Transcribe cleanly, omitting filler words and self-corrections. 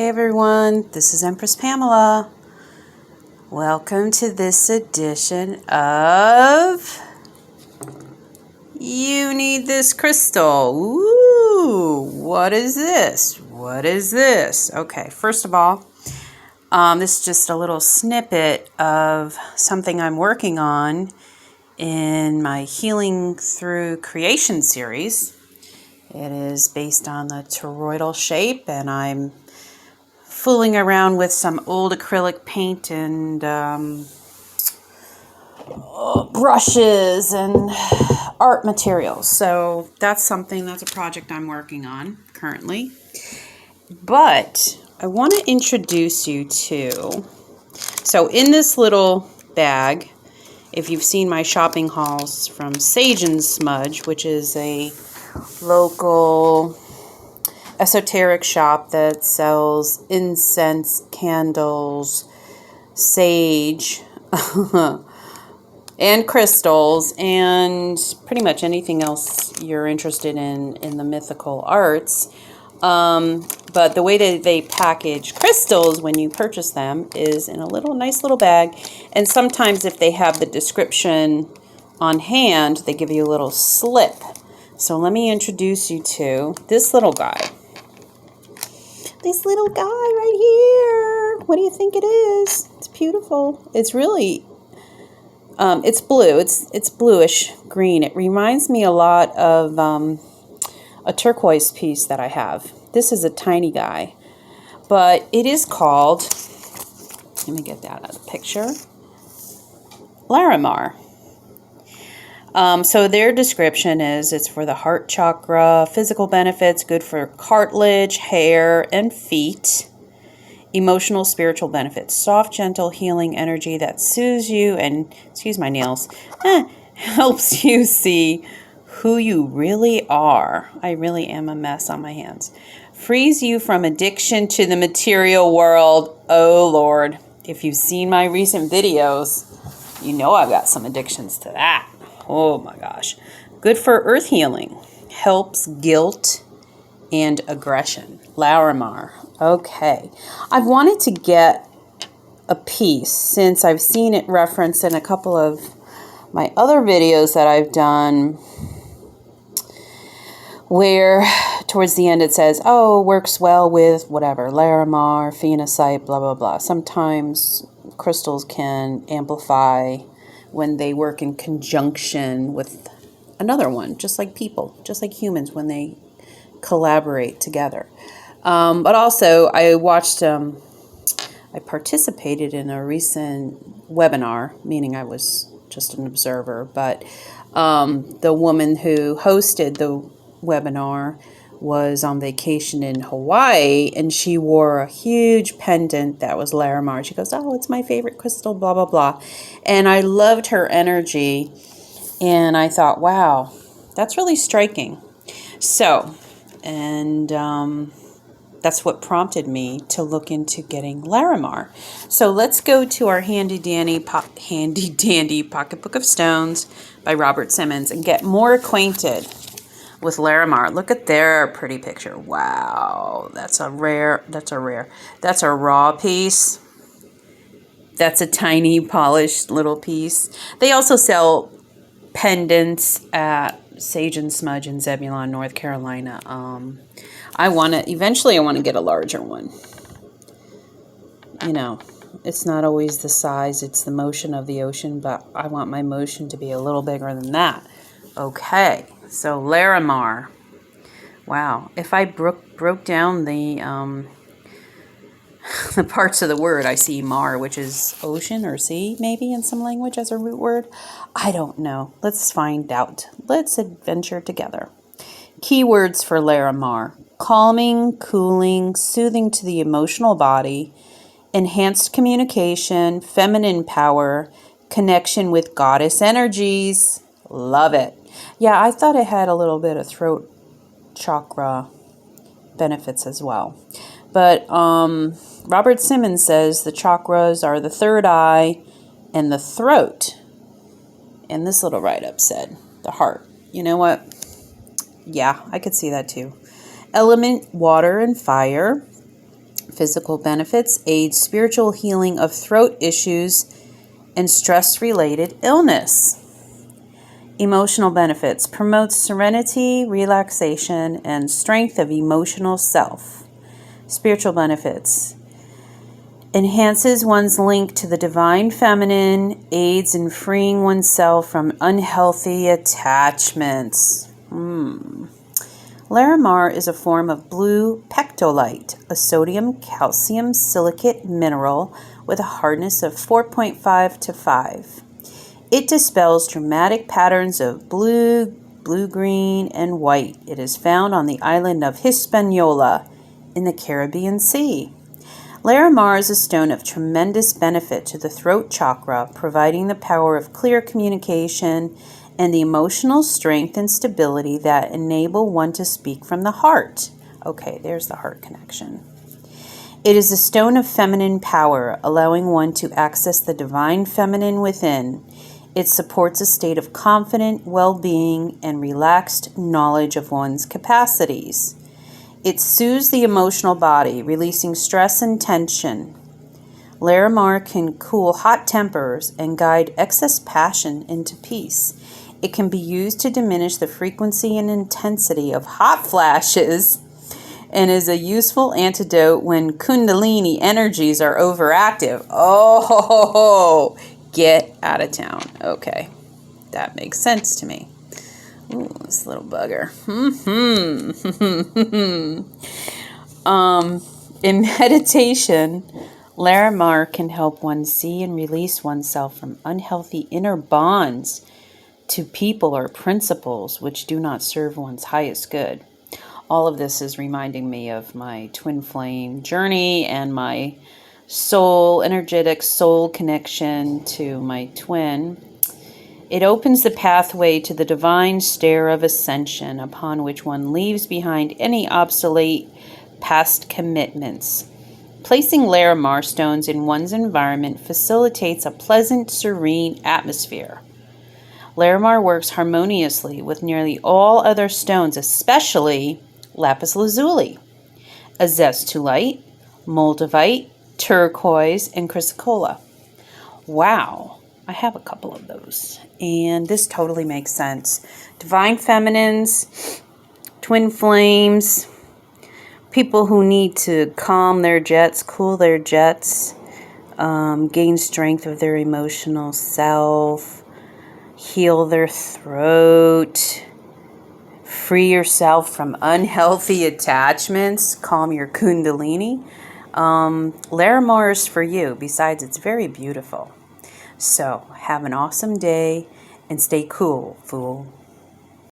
Hey everyone, this is Empress Pamela. Welcome to this edition of You Need This Crystal. Ooh, what is this? What is this? Okay, first of all, this is just a little snippet of something I'm working on in my Healing Through Creation series. It is based on the toroidal shape, and I'm fooling around with some old acrylic paint and brushes and art materials. So that's a project I'm working on currently. But I want to introduce you to, so in this little bag, if you've seen my shopping hauls from Sage and Smudge, which is a local esoteric shop that sells incense, candles, sage, and crystals, and pretty much anything else you're interested in the mythical arts. But the way that they package crystals when you purchase them is in a nice little bag. And sometimes if they have the description on hand, they give you a little slip. So let me introduce you to this little guy. This little guy right here. What do you think it is? It's beautiful. It's really, it's blue. It's bluish green. It reminds me a lot of a turquoise piece that I have. This is a tiny guy, but it is called, let me get that out of the picture, Larimar. So their description is it's for the heart chakra, physical benefits, good for cartilage, hair, and feet, emotional, spiritual benefits, soft, gentle, healing energy that soothes you and, excuse my nails, helps you see who you really are. I really am a mess on my hands. Frees you from addiction to the material world. Oh Lord, if you've seen my recent videos, you know I've got some addictions to that. Oh my gosh. Good for earth healing. Helps guilt and aggression. Larimar. Okay. I've wanted to get a piece since I've seen it referenced in a couple of my other videos that I've done where towards the end it says, oh, works well with whatever, Larimar, phenocite, blah, blah, blah. Sometimes crystals can amplify when they work in conjunction with another one, just like people, just like humans when they collaborate together. But also, I participated in a recent webinar, meaning I was just an observer, but the woman who hosted the webinar was on vacation in Hawaii, and she wore a huge pendant that was Larimar. She goes, oh, it's my favorite crystal, blah, blah, blah. And I loved her energy, and I thought, wow, that's really striking. So, and that's what prompted me to look into getting Larimar. So let's go to our handy dandy Pocketbook of Stones by Robert Simmons and get more acquainted with Larimar. Look at their pretty picture. Wow, that's a raw piece. That's a tiny polished little piece. They also sell pendants at Sage and Smudge in Zebulon, North Carolina. Eventually I want to get a larger one. You know, it's not always the size, it's the motion of the ocean, but I want my motion to be a little bigger than that. Okay. So Larimar, wow, if I broke down the parts of the word, I see mar, which is ocean or sea, maybe in some language as a root word. I don't know. Let's find out. Let's adventure together. Keywords for Larimar: calming, cooling, soothing to the emotional body, enhanced communication, feminine power, connection with goddess energies. Love it. Yeah, I thought it had a little bit of throat chakra benefits as well. But Robert Simmons says the chakras are the third eye and the throat. And this little write-up said the heart. You know what? Yeah, I could see that too. Element, water and fire. Physical benefits: aids spiritual healing of throat issues and stress-related illness. Emotional benefits: promotes serenity, relaxation, and strength of emotional self. Spiritual benefits: enhances one's link to the divine feminine, aids in freeing oneself from unhealthy attachments. Larimar is a form of blue pectolite, a sodium-calcium silicate mineral with a hardness of 4.5 to 5. It dispels dramatic patterns of blue, blue-green, and white. It is found on the island of Hispaniola in the Caribbean Sea. Larimar is a stone of tremendous benefit to the throat chakra, providing the power of clear communication and the emotional strength and stability that enable one to speak from the heart. Okay, there's the heart connection. It is a stone of feminine power, allowing one to access the divine feminine within. It supports a state of confident well-being and relaxed knowledge of one's capacities. It soothes the emotional body, releasing stress and tension. Larimar can cool hot tempers and guide excess passion into peace. It can be used to diminish the frequency and intensity of hot flashes and is a useful antidote when Kundalini energies are overactive. Oh, get out of town. Okay, that makes sense to me. Ooh, this little bugger. In meditation, Larimar can help one see and release oneself from unhealthy inner bonds to people or principles which do not serve one's highest good. All of this is reminding me of my twin flame journey and my energetic soul connection to my twin. It opens the pathway to the divine stair of ascension, upon which one leaves behind any obsolete past commitments. Placing Larimar stones in one's environment facilitates a pleasant, serene atmosphere. Larimar works harmoniously with nearly all other stones, especially lapis lazuli, azeztulite, moldavite, turquoise, and chrysocolla. Wow, I have a couple of those, and this totally makes sense. Divine feminines, twin flames, people who need to calm their jets, cool their jets, gain strength of their emotional self, heal their throat, free yourself from unhealthy attachments, calm your kundalini. Larimar is for you. Besides, it's very beautiful. So, have an awesome day and stay cool, fool.